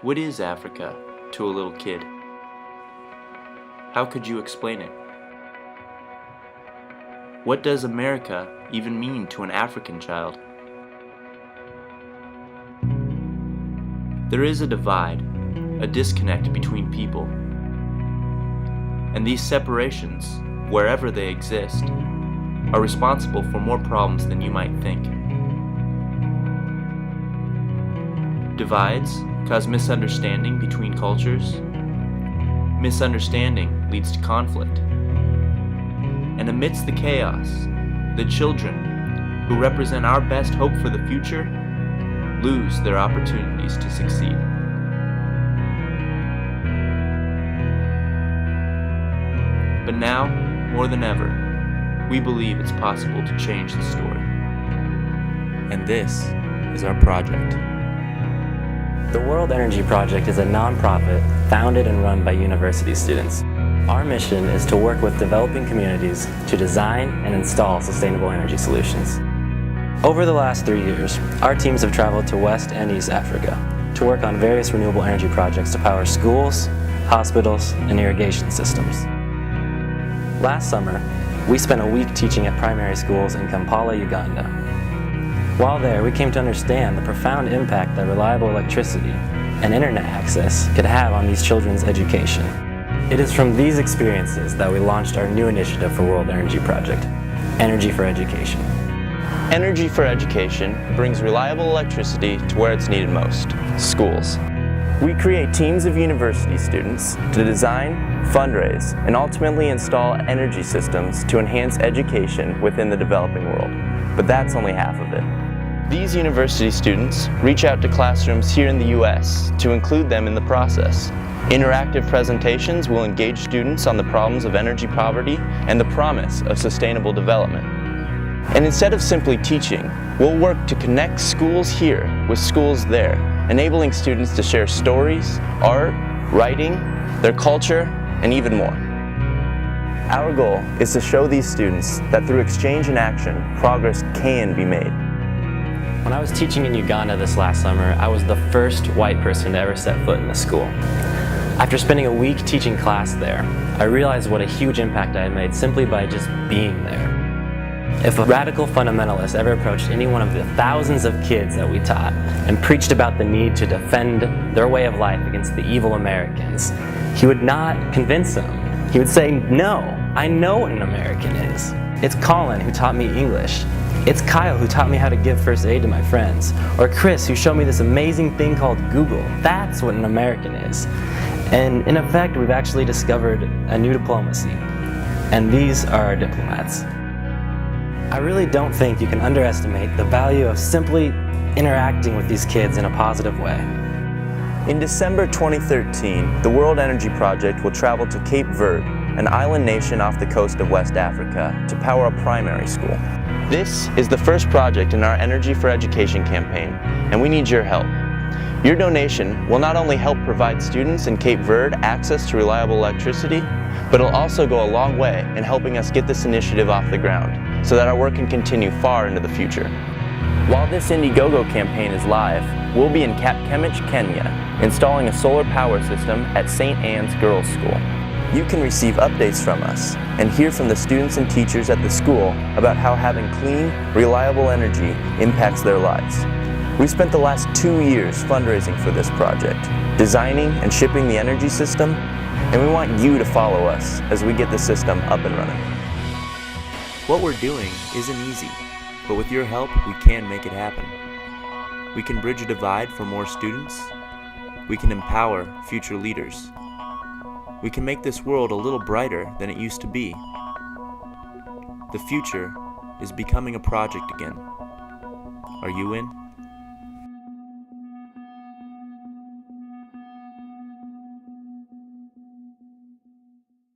What is Africa to a little kid? How could you explain it? What does America even mean to an African child? There is a divide, a disconnect between people. And these separations, wherever they exist, are responsible for more problems than you might think. Divides cause misunderstanding between cultures. Misunderstanding leads to conflict. And amidst the chaos, the children, who represent our best hope for the future, lose their opportunities to succeed. But now, more than ever, we believe it's possible to change the story. And this is our project. The World Energy Project is a nonprofit founded and run by university students. Our mission is to work with developing communities to design and install sustainable energy solutions. Over the last 3 years, our teams have traveled to West and East Africa to work on various renewable energy projects to power schools, hospitals, and irrigation systems. Last summer, we spent a week teaching at primary schools in Kampala, Uganda. While there, we came to understand the profound impact that reliable electricity and internet access could have on these children's education. It is from these experiences that we launched our new initiative for World Energy Project, Energy for Education. Energy for Education brings reliable electricity to where it's needed most, schools. We create teams of university students to design, fundraise, and ultimately install energy systems to enhance education within the developing world. But that's only half of it. These university students reach out to classrooms here in the US to include them in the process. Interactive presentations will engage students on the problems of energy poverty and the promise of sustainable development. And instead of simply teaching, we'll work to connect schools here with schools there, enabling students to share stories, art, writing, their culture, and even more. Our goal is to show these students that through exchange and action, progress can be made. When I was teaching in Uganda this last summer, I was the first white person to ever set foot in the school. After spending a week teaching class there, I realized what a huge impact I had made simply by just being there. If a radical fundamentalist ever approached any one of the thousands of kids that we taught and preached about the need to defend their way of life against the evil Americans, he would not convince them. He would say, "No, I know what an American is. It's Colin who taught me English. It's Kyle who taught me how to give first aid to my friends. Or Chris who showed me this amazing thing called Google. That's what an American is." And in effect, we've actually discovered a new diplomacy. And these are our diplomats. I really don't think you can underestimate the value of simply interacting with these kids in a positive way. In December 2013, the World Energy Project will travel to Cape Verde, an island nation off the coast of West Africa, to power a primary school. This is the first project in our Energy for Education campaign, and we need your help. Your donation will not only help provide students in Cape Verde access to reliable electricity, but it'll also go a long way in helping us get this initiative off the ground, so that our work can continue far into the future. While this Indiegogo campaign is live, we'll be in Kapkemich, Kenya, installing a solar power system at St. Anne's Girls' School. You can receive updates from us and hear from the students and teachers at the school about how having clean, reliable energy impacts their lives. We spent the last 2 years fundraising for this project, designing and shipping the energy system, and we want you to follow us as we get the system up and running. What we're doing isn't easy, but with your help, we can make it happen. We can bridge a divide for more students. We can empower future leaders. We can make this world a little brighter than it used to be. The future is becoming a project again. Are you in?